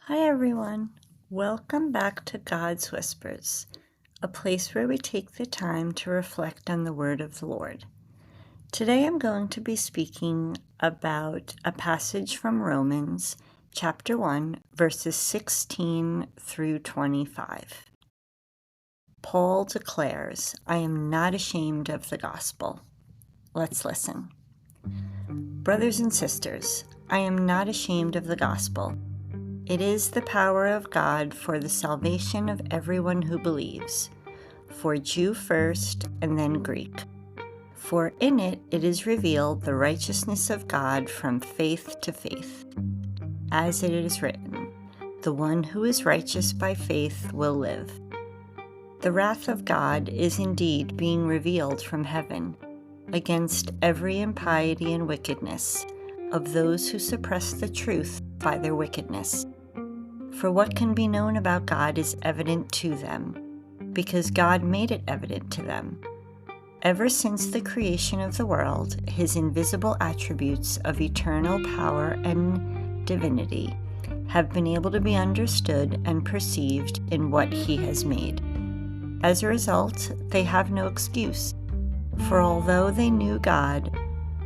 Hi everyone. Welcome back to God's Whispers, a place where we take the time to reflect on the Word of the Lord. Today I'm going to be speaking about a passage from Romans chapter 1, verses 16 through 25. Paul declares, "I am not ashamed of the gospel." Let's listen. Brothers and sisters, I am not ashamed of the gospel. It is the power of God for the salvation of everyone who believes, for Jew first and then Greek. For in it is revealed the righteousness of God from faith to faith. As it is written, the one who is righteous by faith will live. The wrath of God is indeed being revealed from heaven against every impiety and wickedness of those who suppress the truth by their wickedness. For what can be known about God is evident to them, because God made it evident to them. Ever since the creation of the world, his invisible attributes of eternal power and divinity have been able to be understood and perceived in what he has made. As a result, they have no excuse, for although they knew God,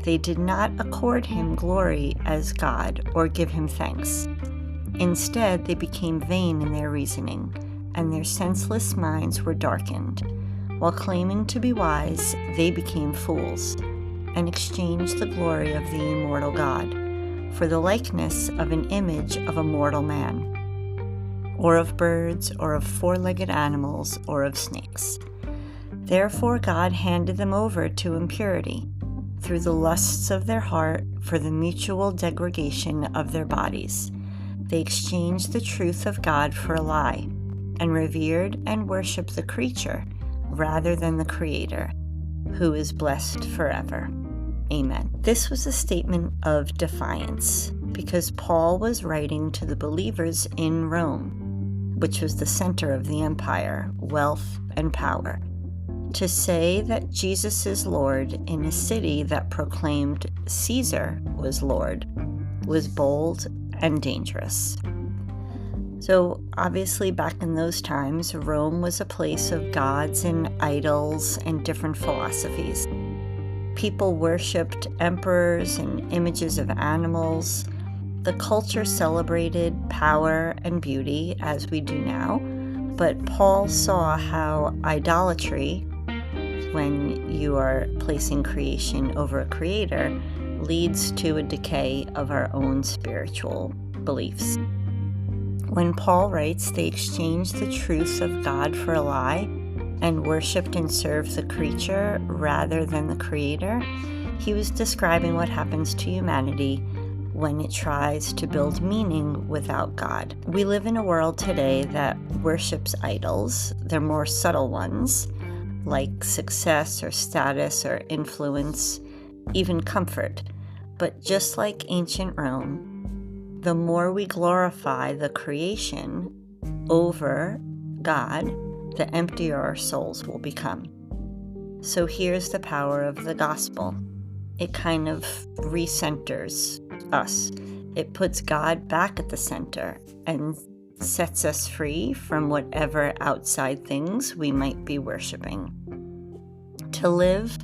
they did not accord him glory as God or give him thanks. Instead, they became vain in their reasoning, and their senseless minds were darkened. While claiming to be wise, they became fools, and exchanged the glory of the immortal God for the likeness of an image of a mortal man, or of birds, or of four-legged animals, or of snakes. Therefore God handed them over to impurity, through the lusts of their heart, for the mutual degradation of their bodies. They exchanged the truth of God for a lie, and revered and worshiped the creature rather than the Creator, who is blessed forever. Amen. This was a statement of defiance, because Paul was writing to the believers in Rome, which was the center of the empire, wealth, and power. To say that Jesus is Lord in a city that proclaimed Caesar was Lord was bold and dangerous. So obviously back in those times, Rome was a place of gods and idols and different philosophies. People worshipped emperors and images of animals. The culture celebrated power and beauty, as we do now, but Paul saw how idolatry, when you are placing creation over a creator, leads to a decay of our own spiritual beliefs. When Paul writes, they exchanged the truth of God for a lie and worshipped and served the creature rather than the Creator, he was describing what happens to humanity when it tries to build meaning without God. We live in a world today that worships idols. They're more subtle ones, like success or status or influence, even comfort. But just like ancient Rome, the more we glorify the creation over God, the emptier our souls will become. So here's the power of the gospel. It kind of recenters us. It puts God back at the center and sets us free from whatever outside things we might be worshiping. To live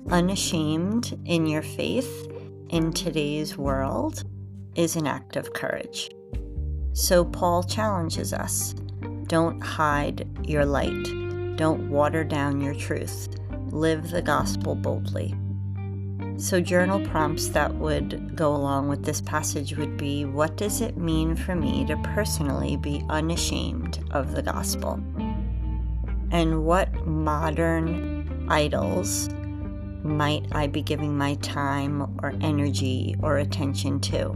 unashamed in your faith in today's world is an act of courage. So Paul challenges us. Don't hide your light. Don't water down your truth. Live the gospel boldly. So journal prompts that would go along with this passage would be, what does it mean for me to personally be unashamed of the gospel? And what modern idols might I be giving my time or energy or attention to?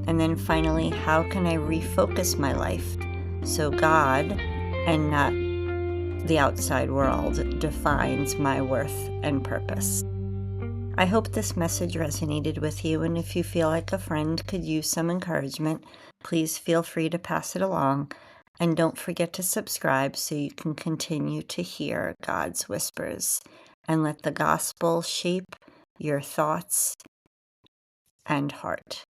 And then finally, how can I refocus my life so God and not the outside world defines my worth and purpose? I hope this message resonated with you, and if you feel like a friend could use some encouragement, please feel free to pass it along. And don't forget to subscribe so you can continue to hear God's whispers and let the gospel shape your thoughts and heart.